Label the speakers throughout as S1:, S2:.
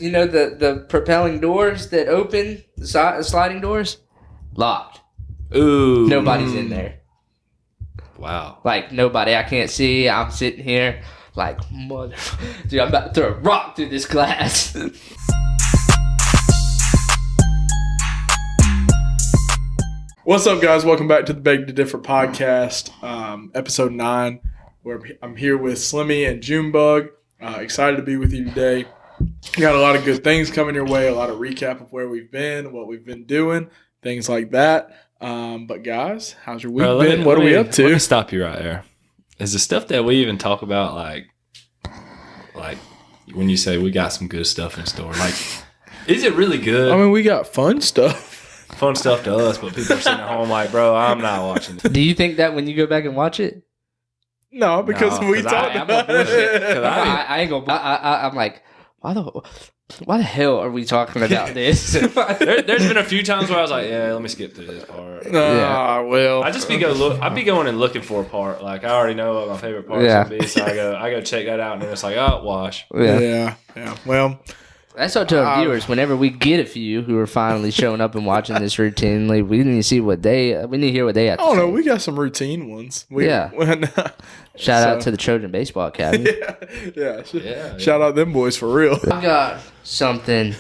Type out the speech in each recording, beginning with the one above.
S1: You know the propelling doors that open, the sliding doors? Locked.
S2: Ooh.
S1: Nobody's in there.
S2: Wow.
S1: Like, nobody. I can't see. I'm sitting here like, mother... Dude, I'm about to throw a rock through this glass.
S3: What's up, guys? Welcome back to the Beg to Differ podcast, episode 9, where I'm here with Slimmy and Junebug. Excited to be with you today. We got a lot of good things coming your way, a lot of recap of where we've been, what we've been doing, things like that. But guys, how's your week been? What are we up to?
S2: Let me stop you right there. Is the stuff that we even talk about, like when you say we got some good stuff in store, like, is it really good?
S3: I mean, we got fun stuff.
S2: Fun stuff to us, but people are sitting at home like, bro, I'm not watching this.
S1: Do you think that when you go back and watch it?
S3: No, because we talked about it.
S1: I ain't gonna. I'm like, why the hell are we talking about this?
S2: There's been a few times where I was like, yeah, let me skip through this part.
S3: Well,
S2: I'd be going and looking for a part. Like, I already know what my favorite part is going to be, so I go check that out, and then it's like, oh, wash.
S3: Yeah. Well,
S1: that's up to our viewers. Whenever we get a few who are finally showing up and watching this routinely, we need to see what we need to hear what they have to say.
S3: I don't know. We got some routine ones.
S1: Shout out to the Trojan Baseball Academy.
S3: Yeah. Shout out them boys for real.
S1: I got something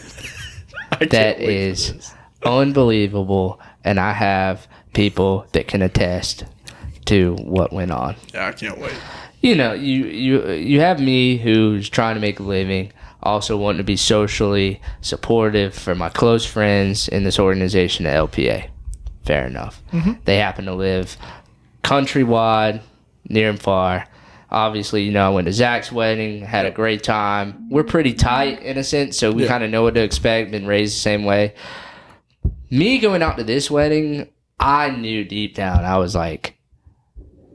S1: that is unbelievable, and I have people that can attest to what went on.
S3: Yeah, I can't wait.
S1: You know, you have me who's trying to make a living, also wanting to be socially supportive for my close friends in this organization at LPA. Fair enough. Mm-hmm. They happen to live countrywide, near and far. Obviously, you know, I went to Zach's wedding, had a great time. We're pretty tight in a sense, so we kind of know what to expect, been raised the same way. Me going out to this wedding, I knew deep down, I was like,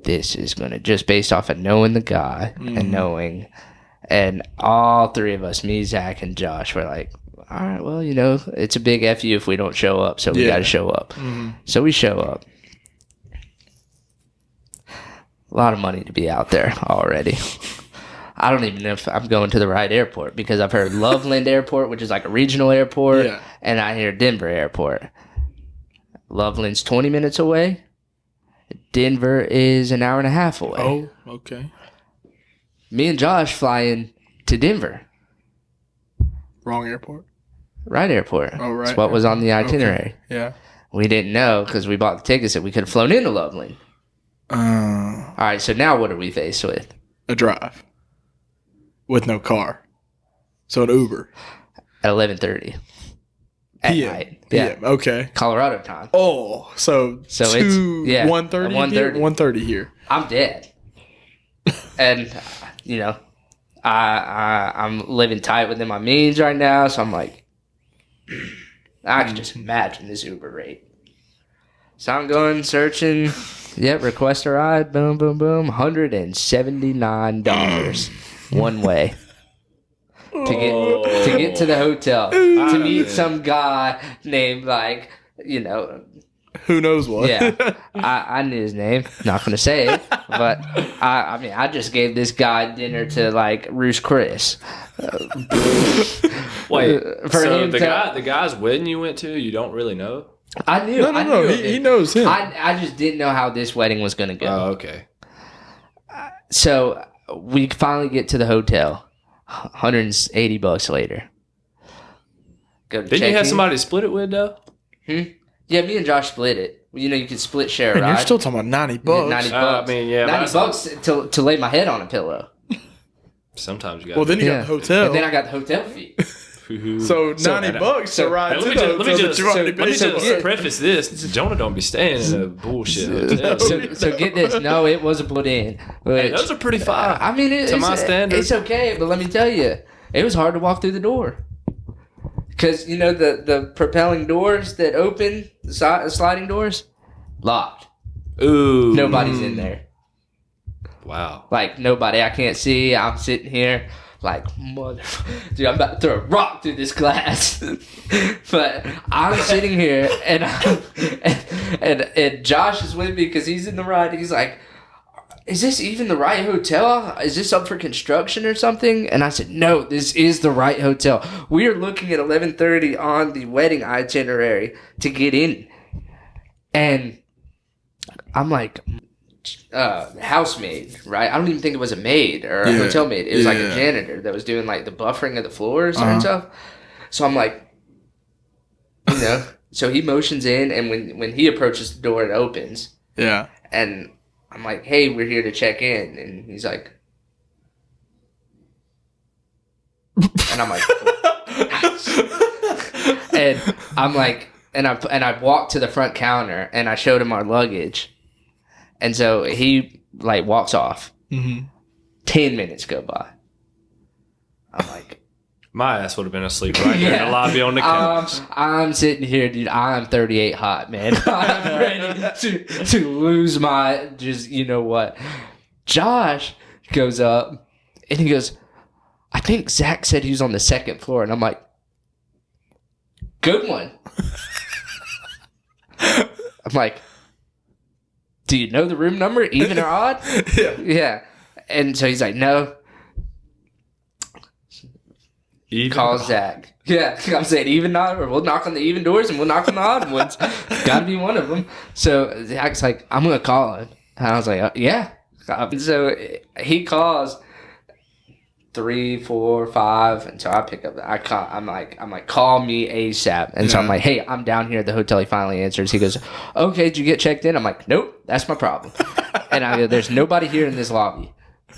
S1: this is going to, just based off of knowing the guy and knowing, and all three of us, me, Zach, and Josh, were like, all right, well, you know, it's a big F you if we don't show up, so we got to show up. Mm-hmm. So we show up. A lot of money to be out there already. I don't even know if I'm going to the right airport because I've heard Loveland Airport, which is like a regional airport, and I hear Denver Airport. Loveland's 20 minutes away. Denver is an hour and a half away.
S3: Oh, okay.
S1: Me and Josh flying to Denver.
S3: Wrong airport?
S1: Right airport.
S3: Oh, right.
S1: That's what was on the itinerary.
S3: Okay. Yeah.
S1: We didn't know because we bought the tickets that we could have flown into Loveland. All right, so now what are we faced with?
S3: A drive. With no car. So an Uber.
S1: At 11:30. At night.
S3: Yeah. Okay.
S1: Colorado time.
S3: Oh, so
S1: it's 1:30
S3: here? 1:30 here.
S1: I'm dead. And, you know, I'm living tight within my means right now, so I'm like, I can just imagine this Uber rate. So I'm going searching. Yep, request a ride. Boom, boom, boom. $179 one way to get to the hotel to meet some guy named, like, you know,
S3: who knows what.
S1: Yeah, I knew his name. Not gonna say it, but I mean, I just gave this guy dinner to, like, Roos Chris.
S2: Wait, so the guy's wedding you went to, you don't really know?
S1: I knew.
S3: No. He knows him.
S1: I just didn't know how this wedding was going to go.
S2: Oh, okay.
S1: So we finally get to the hotel. $180 later.
S2: Didn't you have somebody to split it with, though?
S1: Yeah, me and Josh split it. You know, you can split share a ride.
S3: You're still talking about $90.
S1: $90.
S2: I mean, yeah.
S1: $90 to lay my head on a pillow.
S2: Sometimes you got.
S3: Well, then you got the hotel.
S1: And then I got the hotel fee.
S3: So $90 to ride to the hotel.
S2: Let me just preface this. Jonah don't be staying in a bullshit hotel.
S1: So get this. No, it was a put in.
S2: Hey, those are pretty fine.
S1: I mean,
S2: to my standards.
S1: It's okay, but let me tell you, it was hard to walk through the door. Because, you know, the propelling doors that open, the sliding doors, locked.
S2: Ooh.
S1: Nobody's in there.
S2: Wow.
S1: Like, nobody. I can't see. I'm sitting here like, mother... Dude, I'm about to throw a rock through this glass. But I'm sitting here, and Josh is with me because he's in the ride. He's like, is this even the right hotel? Is this up for construction or something? And I said, no, this is the right hotel. We are looking at 11:30 on the wedding itinerary to get in. And I'm like, housemaid, right? I don't even think it was a maid or a hotel maid. It was like a janitor that was doing like the buffering of the floors and stuff. So I'm like, you know, so he motions in, and when he approaches the door, it opens.
S3: Yeah.
S1: And I'm like, hey, we're here to check in. And he's like, and I'm like, and I'm like, and I walked to the front counter and I showed him our luggage. And so he like walks off. 10 minutes go by. I'm like,
S2: my ass would have been asleep right here in the lobby on the couch.
S1: I'm sitting here, dude. I'm 38 hot, man. I'm ready to lose my, just, you know what. Josh goes up and he goes, I think Zach said he was on the second floor. And I'm like, good one. I'm like, do you know the room number, even or odd? Yeah. And so he's like, no.
S2: Even
S1: calls Zach. Yeah, I'm saying even odd, or we'll knock on the even doors and we'll knock on the odd ones. Got to be one of them. So Zach's like, I'm gonna call him, and I was like, yeah. So he calls 3, 4, 5, and so I pick up. I'm like, call me ASAP. And so I'm like, hey, I'm down here at the hotel. He finally answers. He goes, okay, did you get checked in? I'm like, nope, that's my problem. And I go, there's nobody here in this lobby.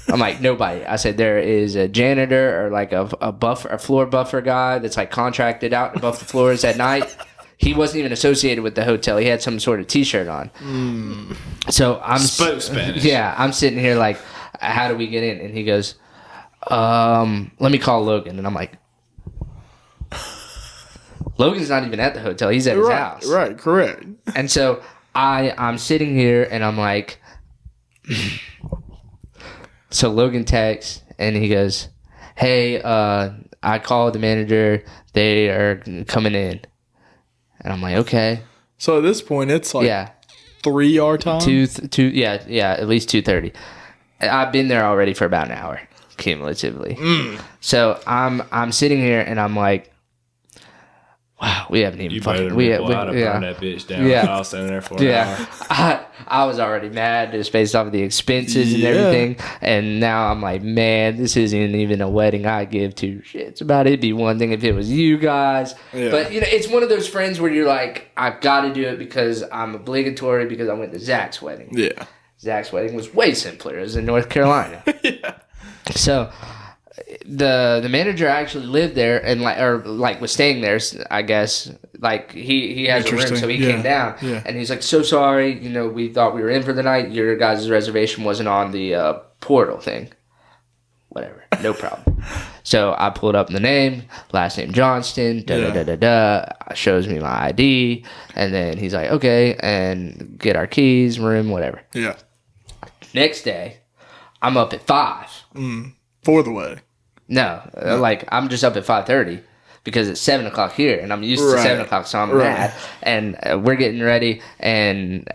S1: I'm like, nobody. I said, there is a janitor or like a floor buffer guy that's like contracted out to buff the floors at night. He wasn't even associated with the hotel. He had some sort of t-shirt on. So I'm
S2: spoke Spanish.
S1: Yeah, I'm sitting here like, how do we get in? And he goes, let me call Logan. And I'm like, Logan's not even at the hotel. He's at his house.
S3: Right, correct.
S1: And so I'm sitting here and I'm like, so Logan texts and he goes, hey, I called the manager. They are coming in. And I'm like, okay.
S3: So at this point, it's like 3 our time?
S1: At least 2:30. I've been there already for about an hour, cumulatively. So I'm sitting here and I'm like, wow, we haven't even
S2: you
S1: fucking...
S2: burn that bitch down.
S1: Yeah.
S2: I was standing there for an hour.
S1: I was already mad just based off of the expenses and everything. And now I'm like, man, this isn't even a wedding I give two shits about. It'd be one thing if it was you guys. Yeah. But, you know, it's one of those friends where you're like, I've got to do it because I'm obligatory because I went to Zach's wedding.
S3: Yeah.
S1: Zach's wedding was way simpler. It was in North Carolina. So... The manager actually lived there and was staying there, I guess. Like he has a room, so he came down and he's like, so sorry, you know, we thought we were in for the night. Your guys' reservation wasn't on the portal thing. Whatever, no problem. So I pulled up the name, last name Johnston, shows me my ID, and then he's like, okay, and get our keys, room, whatever.
S3: Yeah.
S1: Next day, I'm up at 5.
S3: For the wedding.
S1: No, like I'm just up at 5:30 because it's 7 o'clock here, and I'm used to 7 o'clock, so I'm mad. And we're getting ready, and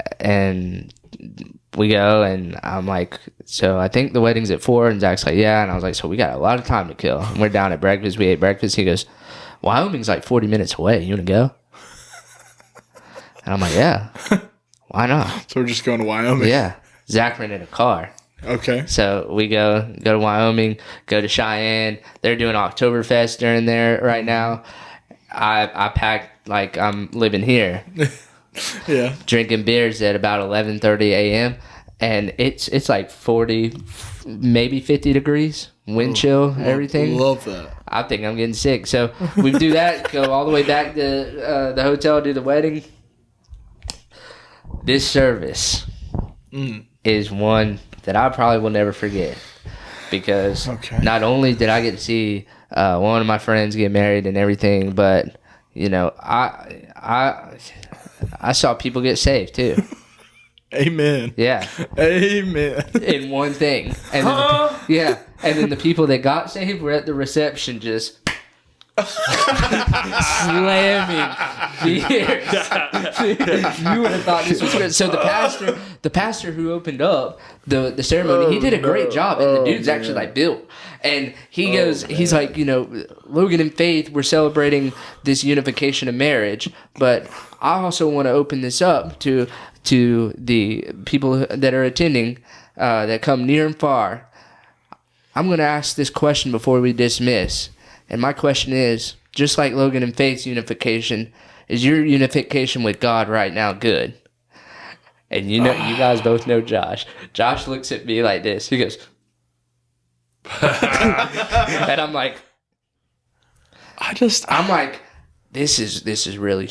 S1: we go, and I'm like, so I think the wedding's at 4, and Zach's like, yeah, and I was like, so we got a lot of time to kill. And we're down at breakfast. We ate breakfast. He goes, Wyoming's like 40 minutes away. You want to go? And I'm like, yeah, why not?
S3: So we're just going to Wyoming.
S1: Yeah, Zach rented a car.
S3: Okay.
S1: So we go to Wyoming, go to Cheyenne. They're doing Oktoberfest during there right now. I packed like I'm living here.
S3: Yeah.
S1: Drinking beers at about 11:30 a.m. and it's like 40, maybe 50 degrees, wind chill, everything.
S3: Love that.
S1: I think I'm getting sick. So we do that, go all the way back to the hotel, do the wedding. This service is one that I probably will never forget because not only did I get to see one of my friends get married and everything, but you know, I saw people get saved too.
S3: Amen.
S1: Yeah.
S3: Amen.
S1: In one thing. And then, and then the people that got saved were at the reception just slamming beers. You would have thought this was good. So the pastor who opened up the ceremony, he did a great job, and the dude's actually like built. And he goes, he's like, Logan and Faith, we're celebrating this unification of marriage, but I also want to open this up to the people that are attending, that come near and far. I'm going to ask this question before we dismiss. And my question is, just like Logan and Faith's unification, is your unification with God right now good? And you guys both know Josh. Josh looks at me like this. He goes, and I'm like, this is really,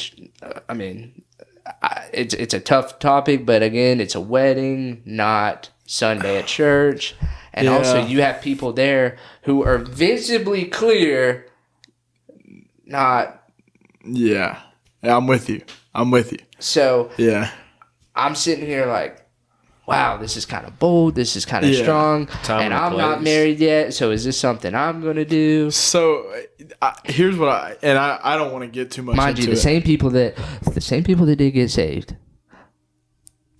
S1: it's a tough topic, but again, it's a wedding, not Sunday at church. And also you have people there who are visibly clear, not.
S3: Yeah, I'm with you. So
S1: yeah, I'm sitting here like, wow, this is kind of bold. This is kind of strong. And I'm not married yet. So is this something I'm going to do?
S3: So here's what I don't want to get too much
S1: into it. Mind you, the same people that did get saved.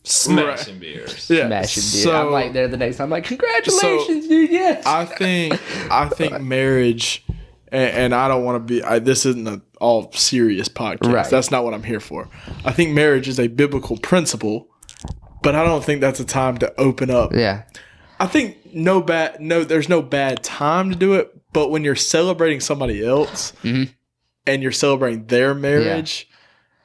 S2: Smashing beers.
S3: Yeah.
S1: Smashing beers. So, I'm like there the next time. I'm like, congratulations, dude. Yes.
S3: I think marriage, and I don't want to be, this isn't an all serious podcast. Right. That's not what I'm here for. I think marriage is a biblical principle. But I don't think that's a time to open up.
S1: Yeah.
S3: I think there's no bad time to do it. But when you're celebrating somebody else and you're celebrating their marriage,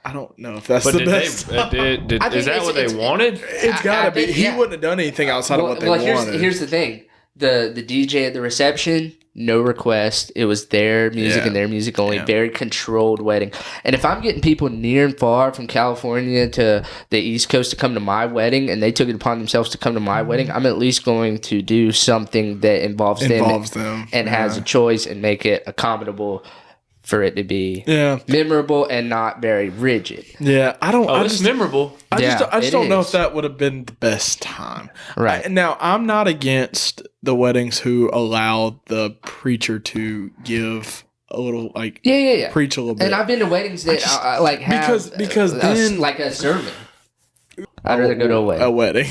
S3: I don't know if that's the best.
S2: Is that what they wanted?
S3: It's got to be. He wouldn't have done anything outside of what they wanted.
S1: Here's the thing. The DJ at the reception, no request. It was their music and their music only. Very controlled wedding. And if I'm getting people near and far from California to the East Coast to come to my wedding, and they took it upon themselves to come to my wedding, I'm at least going to do something that involves them and has a choice and make it accommodable for it to be memorable and not very rigid.
S3: Yeah,
S2: it's memorable.
S3: I just don't know if that would have been the best time.
S1: Right.
S3: Now, I'm not against the weddings who allow the preacher to give a little, preach a little bit.
S1: And I've been to weddings that have
S3: because then
S1: like a sermon. I'd rather go to a wedding.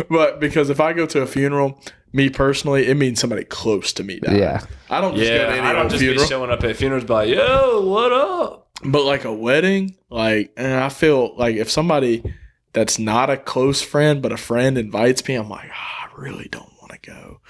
S3: But because if I go to a funeral, me personally, it means somebody close to me died.
S1: Yeah.
S3: I don't just go to any old funeral.
S2: Be showing up at funerals like, yo, what up?
S3: But like a wedding, I feel like if somebody that's not a close friend but a friend invites me, I'm like, I really don't want to go.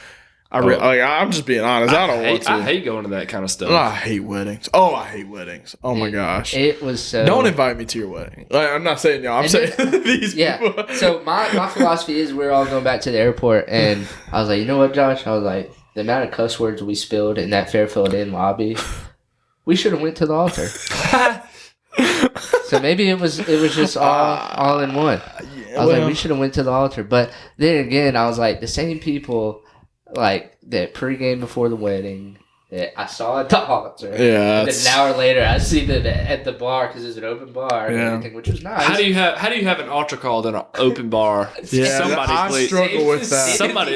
S3: I'm just being honest. I don't want to.
S2: I hate going to that kind of stuff.
S3: I hate weddings. I hate weddings. Oh my gosh.
S1: It was so.
S3: Don't invite me to your wedding. I'm not saying y'all. I'm saying these people.
S1: So my philosophy is we're all going back to the airport, and I was like, you know what, Josh? I was like, the amount of cuss words we spilled in that Fairfield Inn lobby, we should have went to the altar. So maybe it was just all in one. I was like, we should have went to the altar. But then again, I was like, the same people that pregame before the wedding that I saw at the altar.
S3: Yeah.
S1: And then an hour later, I see them at the bar because it's an open bar and everything, which was nice.
S2: How do you have an altar call in an open bar?
S3: I struggle with that.
S2: Somebody.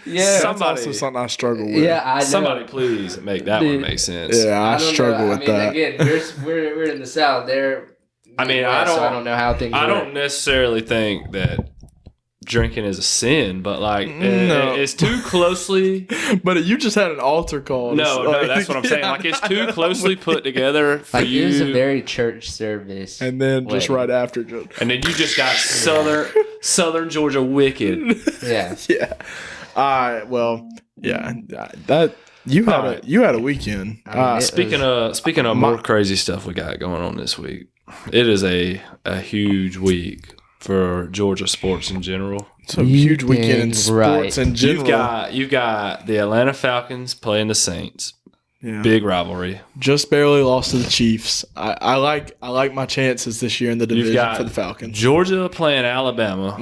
S3: Yeah, that's also something I struggle with.
S1: Yeah, I know.
S2: Somebody please make that one make sense.
S3: Yeah, I struggle with that.
S1: Again, we're in the South. I don't know how things work.
S2: I don't necessarily think that drinking is a sin, but it's too closely.
S3: But you just had an altar call.
S2: No, that's what I'm saying. It's too closely put together for you.
S1: It was a very church service,
S3: and then just right after,
S2: and then you just got Southern Georgia wicked.
S1: Yeah.
S3: That you had a weekend.
S2: Speaking of more crazy stuff we got going on this week, it is a huge week for Georgia sports in general.
S3: It's a huge weekend in sports in general.
S2: You've got the Atlanta Falcons playing the Saints. Yeah. Big rivalry.
S3: Just barely lost to the Chiefs. I like my chances this year in the division for the Falcons.
S2: Georgia playing Alabama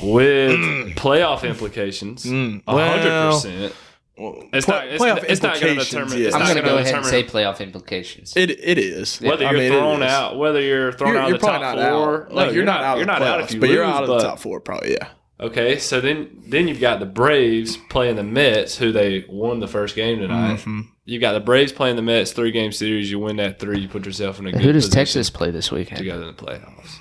S2: with playoff implications. 100%. It's not going to determine.
S1: I'm going to go ahead and say playoff implications.
S3: It is.
S2: Whether you're thrown out of the top four.
S3: You're not out of the playoffs, but you're out of the top four, probably. Yeah.
S2: Okay, so then you've got the Braves playing the Mets, who they won the first game tonight.
S3: Mm-hmm.
S2: You've got the Braves playing the Mets, 3-game series. You win that 3, you put yourself in a good
S1: Who does
S2: position
S1: Texas play this weekend?
S2: to go to the playoffs.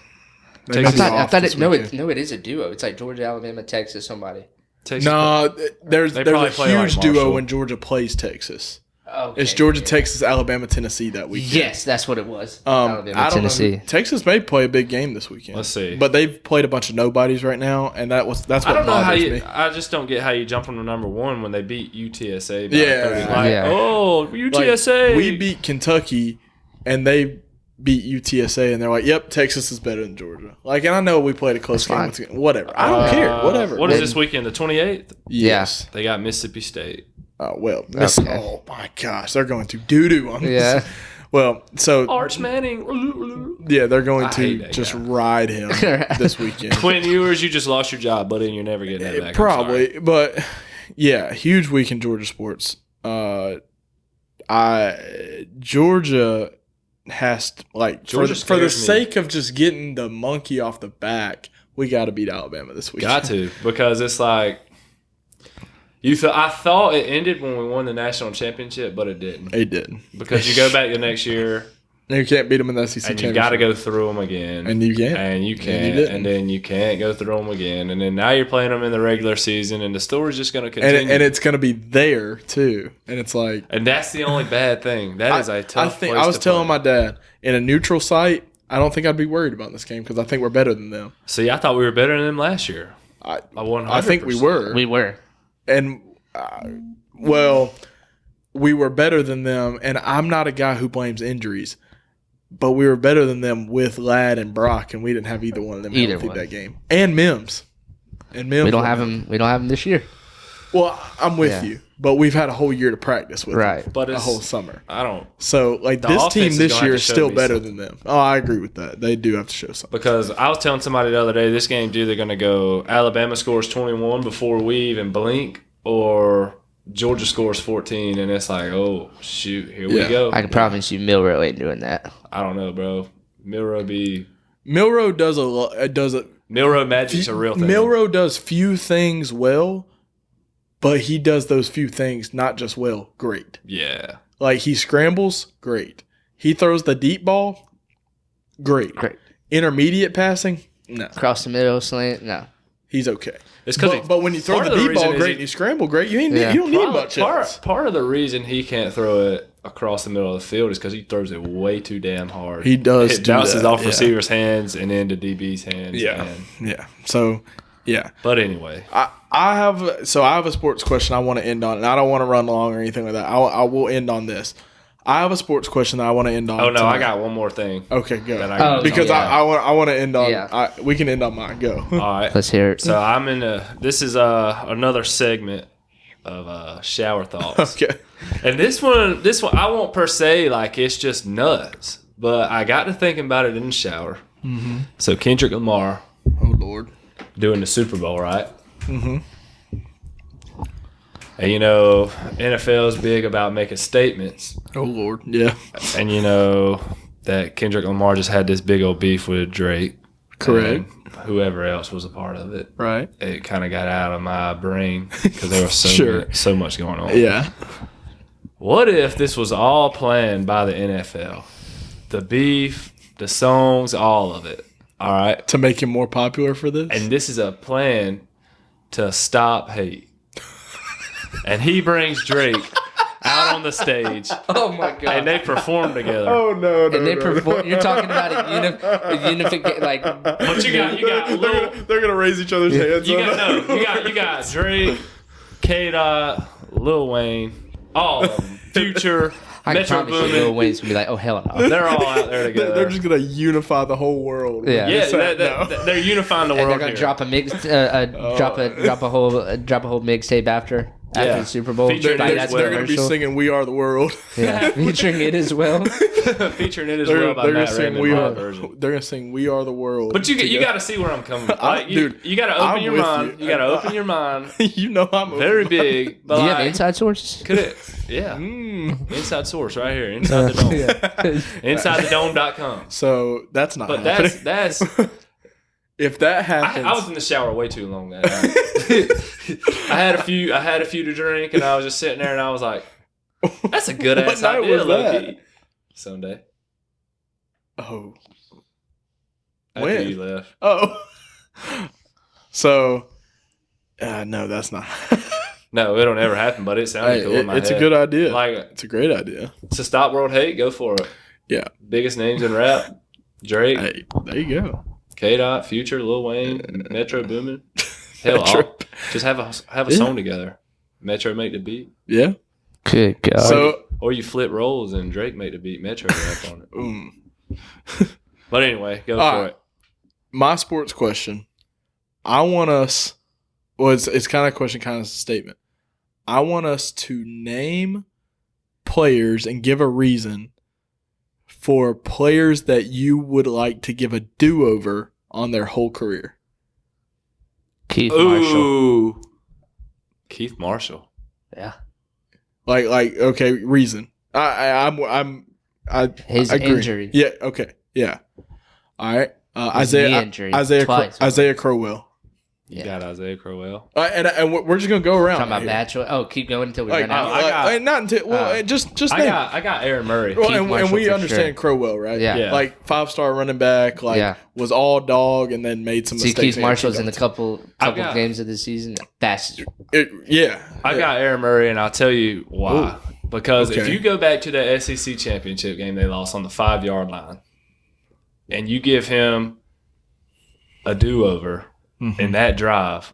S1: I thought it is a duo. It's like Georgia, Alabama, Texas, somebody.
S2: Texas
S3: No, there's a
S2: probably play
S3: huge
S2: like
S3: duo
S2: Marshall.
S3: when Georgia plays Texas.
S1: Okay,
S3: It's Georgia, Texas, Alabama, Tennessee that weekend.
S1: Yes, that's what it was.
S3: I don't
S1: Tennessee.
S3: know. Texas may play a big game this weekend.
S2: Let's see.
S3: But they've played a bunch of nobodies right now, and that's what
S2: I don't know how
S3: bothers
S2: you.
S3: me.
S2: I just don't get how you jump from the number 1 when they beat UTSA. By
S3: Yeah.
S2: 30. Like,
S1: Yeah.
S2: oh,
S3: Like,
S2: UTSA.
S3: we beat Kentucky, and they beat UTSA, and they're like, "Yep, Texas is better than Georgia." Like, and I know we played a close game. Whatever. I don't care. Whatever.
S2: What is this weekend? The 28th.
S3: Yes.
S2: They got Mississippi State.
S3: Oh well.
S1: Okay.
S3: Oh my gosh, they're going to doo doo on this.
S1: Yeah.
S3: Well, so
S2: Arch Manning.
S3: yeah, they're going
S2: I
S3: to
S2: hate that
S3: just
S2: guy.
S3: ride him this weekend.
S2: Quentin Ewers, you just lost your job, buddy, and you're never getting that back. I'm sorry.
S3: Probably, but yeah, huge week in Georgia sports. Georgia has to, like,
S2: Georgia
S3: for the
S2: scares me.
S3: sake of just getting the monkey off the back, we got to beat Alabama this week.
S2: Got to, because it's like I thought it ended when we won the national championship, but it didn't.
S3: It didn't,
S2: Because you go back the next year
S3: you can't beat them in the SEC
S2: and
S3: championship.
S2: you got to go through them again,
S3: and you can't,
S2: and you
S3: you
S2: can't,
S3: didn't.
S2: and then you can't go through them again, and then now you're playing them in the regular season, and the story's just going to continue.
S3: and it's going to be there too, and it's like
S2: And that's the only bad thing. That is a tough. place
S3: I was
S2: to
S3: telling
S2: play.
S3: my dad in a neutral site, I don't think I'd be worried about this game because I think we're better than them.
S2: See, I thought we were better than them last year.
S3: I
S2: 100%.
S3: think we were.
S1: We were.
S3: And well, we were better than them, and I'm not a guy who blames injuries, but we were better than them with Ladd and Brock, and we didn't have either one of them
S1: Either
S3: healthy
S1: one.
S3: that game. And Mims. And Mims.
S1: We don't have him. We don't have him this year.
S3: Well, I'm with
S1: Yeah.
S3: you, but we've had a whole year to practice with
S1: Right.
S3: them,
S2: But
S3: a
S2: it's,
S3: whole summer.
S2: I don't,
S3: So, like,
S2: The
S3: this
S2: offense
S3: team
S2: is
S3: this
S2: gonna
S3: year
S2: have
S3: is
S2: to show
S3: still
S2: me
S3: better
S2: something.
S3: than them. Oh, I agree with that. They do have to show something.
S2: because I was telling somebody the other day, this game's either going to go Alabama scores 21 before we even blink, or Georgia scores 14, and it's like, oh shoot, here we
S3: Yeah.
S2: go.
S1: I can promise you, Milrow ain't doing that.
S2: I don't know, bro. Milrow
S3: does a lot.
S2: Milrow magic's a real thing.
S3: Milrow does few things well, but he does those few things not just well, great.
S2: Yeah.
S3: Like, he scrambles, great. He throws the deep ball, great.
S1: Great.
S3: Intermediate passing, no.
S1: Cross the middle, slant, no.
S3: He's okay.
S2: It's because
S3: But when you throw
S2: part
S3: the
S2: of the
S3: deep ball
S2: reason is
S3: great
S2: he-
S3: and you scramble great, you
S1: Yeah.
S3: don't need much else.
S2: part of the reason he can't throw it across the middle of the field is because he throws it way too damn hard.
S3: He does
S2: It
S3: do
S2: bounces
S3: that,
S2: off
S3: yeah.
S2: receivers' hands and into DB's hands.
S3: Yeah.
S2: and-
S3: Yeah. So, yeah.
S2: but anyway,
S3: I have a sports question I want to end on, and I don't want to run long or anything like that. I will end on this. I have a sports question that I want to end on.
S2: oh no,
S3: tonight.
S2: I got one more thing.
S3: Okay, go.
S2: that I got.
S3: Because
S1: yeah.
S3: I want to end on.
S1: Yeah.
S3: We can end on mine. Go.
S2: All right.
S1: Let's hear it.
S2: So I'm in this is another segment of shower thoughts.
S3: Okay.
S2: And this one I won't per se like it's just nuts, but I got to thinking about it in the shower. Mm-hmm. So Kendrick Lamar
S3: Oh Lord.
S2: doing the Super Bowl, right? Mm-hmm. And you know, NFL is big about making statements,
S3: Oh Lord. Yeah.
S2: and you know that Kendrick Lamar just had this big old beef with Drake.
S3: Correct.
S2: And whoever else was a part of it.
S3: Right.
S2: It kind of got out of my brain because there was
S3: Sure.
S2: so much going on.
S3: Yeah.
S2: What if this was all planned by the NFL? The beef, the songs, all of it. All right.
S3: To make him more popular for this.
S2: And this is a plan to stop hate. And he brings Drake out on the stage,
S1: Oh my god!
S2: and they perform together.
S3: oh no.
S1: And they perform. You're talking about a unification, like
S2: But you got Lil,
S3: They're gonna raise each other's hands.
S2: you
S3: up.
S2: got you got Drake, K-Dot, Lil Wayne, all of them, Future,
S1: I can
S2: Metro
S1: promise you, Lil
S2: Boomin.
S1: Wayne's gonna be like, oh hell no.
S2: They're all out there together.
S3: They're just gonna unify the whole world.
S1: Yeah.
S2: Yeah,
S3: No.
S2: they're unifying the
S1: And
S2: world.
S1: they're gonna
S2: here.
S1: drop a mix, drop a whole mixtape after
S2: Yeah.
S1: the Super Bowl.
S2: Featuring
S1: Like,
S2: it
S1: that's
S2: as well.
S3: They're gonna be
S1: commercial.
S3: singing "We Are the World."
S1: Yeah, featuring it as well.
S2: featuring it as
S3: They're,
S2: well by
S3: they're gonna
S2: Matt
S3: sing
S2: Raymond,
S3: "We
S2: my
S3: Are."
S2: version.
S3: They're gonna sing "We Are the World."
S2: But you
S3: together.
S2: got to see where I'm coming from.
S3: I'm-
S2: Like, you
S3: dude,
S2: got to open
S3: I'm
S2: your
S3: with
S2: mind.
S3: you.
S2: You got to open your mind.
S3: you know I'm
S2: Very big. But
S1: Do you have
S2: like,
S1: inside sources?
S2: could it? Yeah.
S3: Mm.
S2: Inside source right here. Inside the dome. InsideTheDome.com.
S3: So that's not.
S2: But
S3: happening.
S2: that's
S3: if that happens,
S2: I was in the shower way too long that night. I had a few to drink, and I was just sitting there, and I was like, "That's a good ass
S3: night
S2: idea,
S3: was
S2: low-key." Sunday.
S3: Oh,
S2: After
S3: when?
S2: you left.
S3: Oh, so no, that's not.
S2: No, it'll never happen, but it sounded cool in my
S3: It's
S2: head.
S3: a good idea.
S2: Like,
S3: it's a great idea.
S2: to stop world hate, go for it.
S3: Yeah.
S2: Biggest names in rap: Drake,
S3: Hey, there you go.
S2: K-Dot, Future, Lil Wayne, Metro Boomin. Hell,
S3: Metro.
S2: just have a song together. Metro make the beat,
S3: Yeah.
S1: Good God.
S3: So,
S2: or you flip roles and Drake make the beat. Metro rap on it.
S3: mm.
S2: But anyway, go
S3: All
S2: for
S3: right.
S2: it.
S3: My sports question. I want us. Well, it's kind of a question, kind of a statement. I want us to name players and give a reason for players that you would like to give a do-over on their whole career.
S1: Keith Marshall.
S2: Ooh, Keith Marshall.
S1: Yeah.
S3: Like okay, reason.
S1: His
S3: I agree.
S1: injury.
S3: Yeah. Okay. Yeah. All right.
S1: His knee injury twice.
S3: Isaiah Crowell.
S2: You
S1: Yeah.
S2: got Isaiah Crowell.
S3: And we're just gonna go around.
S1: Talking about
S3: here.
S1: bachelor. Oh, keep going until we
S3: Like,
S1: run out.
S3: not until just
S2: I
S3: name.
S2: got Aaron Murray.
S3: Well,
S1: Keith
S3: and
S1: Marshall
S3: we
S1: for
S3: understand
S1: sure.
S3: Crowell, right?
S1: Yeah.
S2: Yeah.
S3: Like 5-star running back, like
S1: Yeah.
S3: was all dog and then made some
S1: See,
S3: mistakes.
S1: Keith Marshall's in the
S3: the
S1: couple
S2: I've got-
S1: games of the season. That's
S3: yeah.
S2: I got Aaron Murray, and I'll tell you why. Because if
S3: Okay.
S2: you go back to the SEC championship game they lost on the 5-yard line, and you give him a do-over in that drive,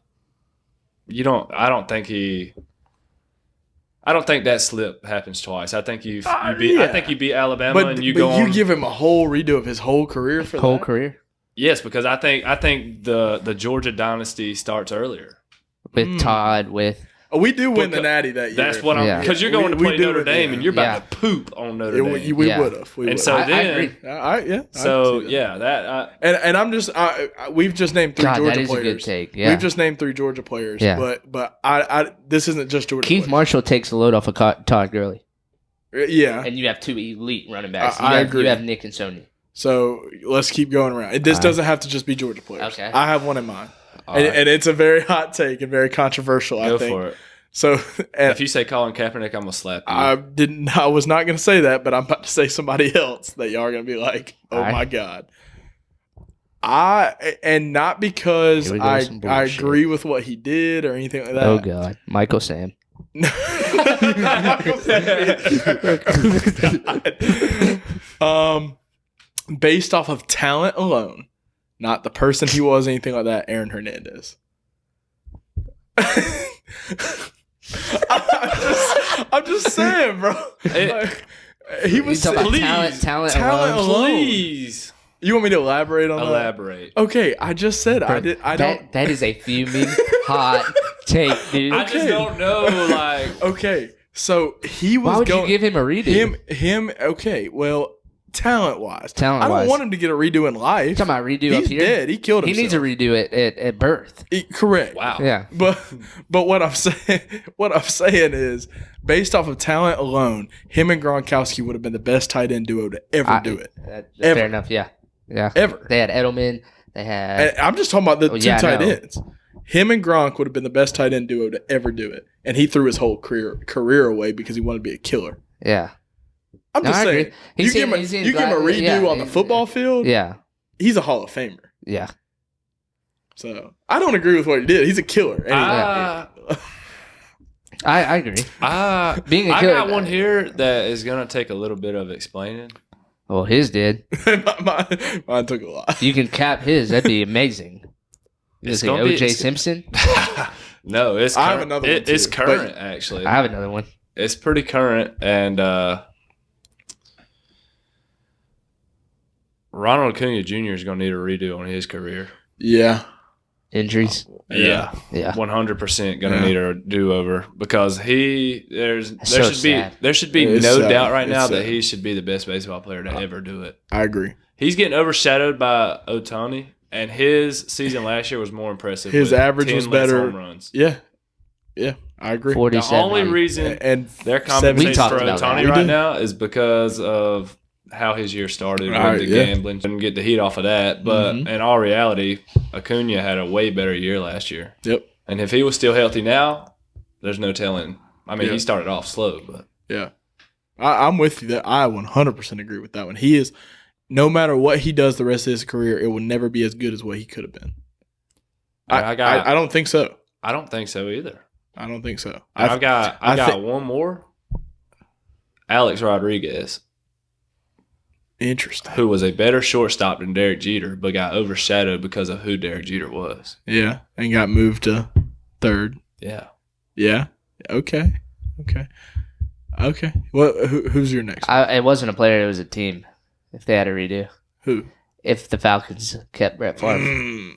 S2: I don't think that slip happens twice. I think you beat. I think you beat Alabama,
S3: But
S2: and you
S3: but
S2: go
S3: you
S2: on.
S3: give him a whole redo of his whole career for
S1: whole
S3: that?
S1: career
S2: Yes, because I think the Georgia dynasty starts earlier.
S1: with Todd. With
S3: Oh, we do win the
S2: Because-
S3: Natty that year.
S2: That's what I'm
S1: Yeah.
S2: because you're going to
S3: We
S2: play
S3: do
S2: Notre
S3: it,
S2: Dame,
S3: yeah.
S2: and you're about
S1: Yeah.
S2: to poop on Notre
S3: Yeah,
S2: Dame.
S3: we
S1: Yeah.
S3: would have.
S2: And so
S1: I
S2: then,
S1: agree.
S2: so that
S3: And I'm just we've just named 3
S1: God,
S3: Georgia
S1: that is
S3: players.
S1: a good take. Yeah.
S3: We've just named 3 Georgia players.
S1: Yeah.
S3: But I this isn't just Georgia.
S1: Keith
S3: players.
S1: Marshall takes the load off of Todd Gurley,
S3: Yeah.
S1: and you have 2 elite running backs.
S3: I agree.
S1: You have Nick and Sony.
S3: So let's keep going around. This doesn't have to just be Georgia players.
S1: Okay.
S3: I have one in mind.
S2: All
S3: And,
S2: right.
S3: and it's a very hot take and very controversial, I
S2: go
S3: think.
S2: for it.
S3: So and
S2: If you say Colin Kaepernick, I'm gonna slap you.
S3: I was not going to say that, but I'm about to say somebody else that y'all are going to be like, "Oh
S1: All right.
S3: my god." And not because
S1: Here we go,
S3: I
S1: some bullshit.
S3: agree with what he did or anything like that.
S1: Oh God, Michael Sam.
S3: Based off of talent alone, not the person he was, anything like that. Aaron Hernandez. I'm just saying, bro. Like, he was
S1: You talking about
S2: please,
S1: talent
S3: talent
S1: alone?
S3: alone.
S2: Please
S3: You want me to elaborate on that?
S2: elaborate.
S3: Okay, I just said I don't.
S1: That is a fuming hot take, dude.
S2: I just don't know. Like,
S3: Okay, so he was
S1: Why would
S3: going.
S1: you give him a redo?
S3: Him. Okay, well, talent wise, I
S1: Talent-wise.
S3: don't want him to get a redo in life.
S1: Talking about redo up
S3: He's
S1: here.
S3: dead. He killed
S1: He
S3: himself.
S1: needs a redo it at birth.
S3: Correct.
S2: wow.
S1: Yeah.
S3: But what I'm saying is, based off of talent alone, him and Gronkowski would have been the best tight end duo to ever do it. Ever.
S1: Fair enough. Yeah. Yeah.
S3: Ever.
S1: They had Edelman. They had.
S3: And I'm just talking about the
S1: Oh,
S3: two
S1: yeah, I
S3: tight
S1: know.
S3: ends. Him and Gronk would have been the best tight end duo to ever do it, and he threw his whole career away because he wanted to be a killer.
S1: Yeah.
S3: I'm
S1: No,
S3: just
S1: I
S3: saying,
S1: agree. He's
S3: you give him a redo on the football field.
S1: Yeah.
S3: He's a Hall of Famer.
S1: Yeah.
S3: So I don't agree with what he did. He's a killer.
S2: I
S1: I agree. Being a
S2: I
S1: killer.
S2: got one here that is gonna take a little bit of explaining.
S1: Well, his did.
S3: Mine took a lot.
S1: You can cap his. That'd be amazing.
S2: It's
S1: Is it
S2: gonna be-
S1: O.J. Simpson?
S2: No, it's
S3: I have
S2: current.
S3: another one,
S2: It's
S3: too,
S2: current
S3: but-
S2: actually.
S1: I have another one.
S2: It's pretty current, and Ronald Acuna Jr. is gonna need a redo on his career.
S3: Yeah.
S1: Injuries.
S2: Yeah,
S1: Yeah.
S2: 100% gonna
S3: Yeah.
S2: need a do over because there
S1: so
S2: should
S1: sad.
S2: be
S3: It's
S2: no
S3: sad.
S2: doubt right
S3: It's
S2: now
S3: sad.
S2: that he should be the best baseball player to ever do it.
S3: I agree.
S2: He's getting overshadowed by Ohtani, and his season last year was more impressive.
S3: His
S2: with
S3: average
S2: 10
S3: was
S2: less
S3: better.
S2: home runs.
S3: Yeah. Yeah. I agree.
S1: 47.
S2: The only reason
S3: And
S2: they're
S3: seven-
S2: compensating
S1: We talked
S2: for
S1: about that.
S2: Ohtani
S3: We
S2: right
S3: did.
S2: now is because of how his year started
S3: Right,
S2: with the
S3: yeah.
S2: gambling. Didn't get the heat off of that. But in all reality, Acuna had a way better year last year.
S3: Yep.
S2: And if he was still healthy now, there's no telling. I mean,
S3: Yeah.
S2: he started off slow, but
S3: Yeah. I'm with you. That I 100% agree with that one. He is, no matter what he does the rest of his career, it will never be as good as what he could have been. I don't think so.
S2: I don't think so either.
S3: I don't think so.
S2: I got one more. Alex Rodriguez,
S3: Interesting.
S2: who was a better shortstop than Derek Jeter, but got overshadowed because of who Derek Jeter was.
S3: Yeah, and got moved to third.
S2: Yeah.
S3: Yeah. Okay. Well, who's your next?
S1: It wasn't a player; it was a team. If they had a redo,
S3: Who?
S1: if the Falcons kept Brett Favre,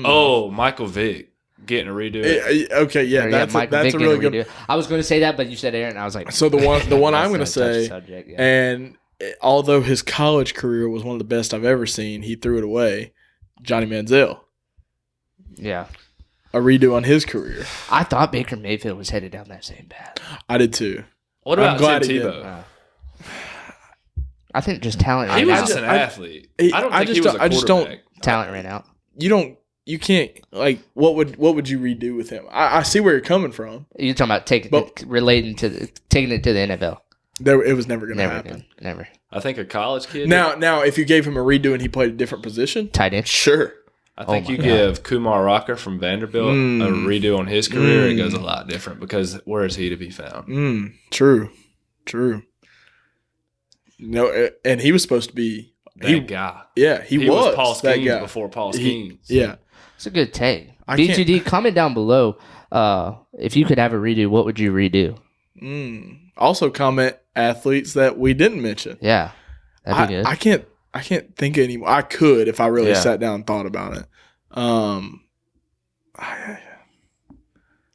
S2: Oh, Michael Vick getting a redo.
S3: Okay, yeah,
S1: Or,
S3: that's
S1: Mike
S3: a
S1: Vick
S3: really
S1: getting a
S3: good.
S1: redo. I was going to say that, but you said Aaron, and I was like,
S3: So the one I'm going to
S1: that's a touchy
S3: say,
S1: subject, yeah.
S3: and although his college career was one of the best I've ever seen, he threw it away. Johnny Manziel,
S1: Yeah,
S3: a redo on his career.
S1: I thought Baker Mayfield was headed down that same path.
S3: I did too.
S2: What
S3: I'm
S2: about
S3: glad
S2: Tim
S3: he did.
S2: Tebow?
S1: I think just talent.
S2: He
S1: ran
S2: was
S1: out.
S2: just an athlete.
S3: I
S2: I don't think he was a
S3: I just don't-
S2: quarterback.
S1: Talent ran out.
S3: You can't like what would you redo with him? I see where you're coming from.
S1: You're talking about taking it to the NFL.
S3: It was never going to
S1: Never,
S3: happen.
S1: again. Never.
S2: I think a college kid.
S3: Now, if you gave him a redo and he played a different position,
S1: Tight end.
S3: sure.
S2: I think
S1: Oh my
S2: you
S1: God.
S2: give Kumar Rocker from Vanderbilt a redo on his career, it goes a lot different because where is he to be found?
S3: True. No, and he was supposed to be
S2: That guy.
S3: Yeah, he
S2: was Paul
S3: that
S2: Skeens
S3: guy.
S2: before Paul
S3: He-
S2: Skeens.
S3: Yeah.
S1: It's a good take.
S3: I can't-
S1: B2D, comment down below. If you could have a redo, what would you redo?
S3: Also, comment athletes that we didn't mention.
S1: Yeah, that'd be good.
S3: I can't think of any. I could if I really
S1: Yeah.
S3: sat down and thought about it.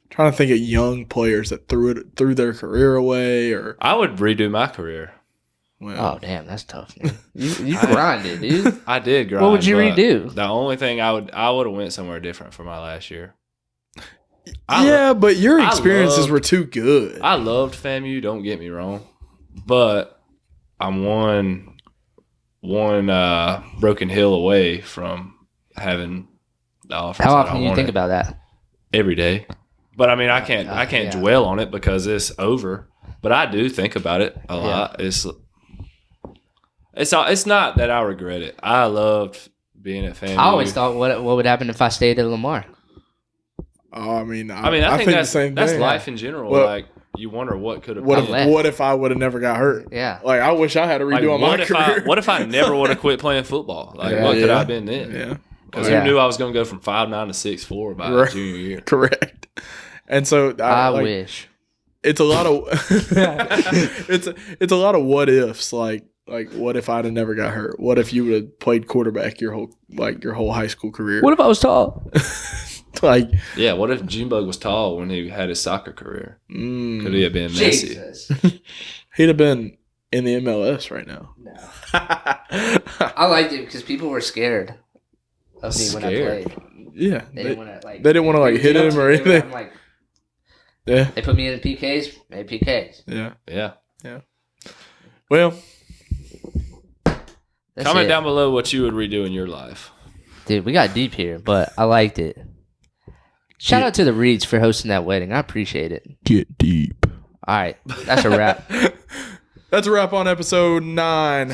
S3: Trying to think of young players that threw their career away, or
S2: I would redo my career.
S1: Oh damn, that's tough, man. You grinded, dude.
S2: I did grind.
S1: What would you
S2: but
S1: redo?
S2: The only thing I would have went somewhere different for my last year.
S3: But your
S2: I
S3: experiences
S2: loved-
S3: were too good.
S2: I loved FAMU, don't get me wrong, but I'm one broken hill away from having the offers.
S1: How
S2: that
S1: often
S2: I
S1: do you think
S2: wanted.
S1: about that?
S2: Every day? But I mean, I can't
S1: yeah.
S2: dwell on it because it's over. But I do think about it a lot. It's not that I regret it. I loved being at FAMU.
S1: I always thought, what would happen if I stayed at Lamar?
S3: Oh, I mean,
S2: I think
S3: the
S2: that's
S3: same
S2: that's
S3: thing.
S2: life in general.
S3: Well,
S2: like you wonder what could have
S3: What
S2: been.
S3: if I would have never got hurt?
S1: Yeah.
S3: Like I wish I had a
S2: Like,
S3: redo on my
S2: what
S3: career.
S2: if I never would have quit playing football? Like what could I have been then?
S3: Yeah,
S2: Because
S1: Yeah.
S2: who knew I was going to go from 5'9" to 6'4" by
S3: Right.
S2: junior year?
S3: correct. And so
S1: I
S3: like,
S1: wish.
S3: it's a lot of it's a lot of what ifs. Like what if I'd have never got hurt? What if you would have played quarterback your whole high school career?
S1: What if I was tall?
S3: Like
S2: Yeah, what if Junebug was tall when he had his soccer career? Could he have been Messi?
S1: Jesus.
S3: he'd have been in the MLS right now.
S1: No. I liked it because people were scared of me when I
S2: Scared?
S1: played.
S3: Yeah,
S1: They didn't want to like.
S3: they didn't wanna, like, hit him or anything.
S1: I'm like,
S3: yeah,
S1: they put me in PKs. Made PKs.
S3: yeah.
S2: Yeah.
S3: Well,
S1: That's
S2: Comment
S1: it.
S2: down below what you would redo in your life.
S1: Dude, we got deep here, but I liked it. Shout out to the Reeds for hosting that wedding. I appreciate it.
S3: get deep.
S1: All right, that's a wrap.
S3: That's a wrap on episode 9.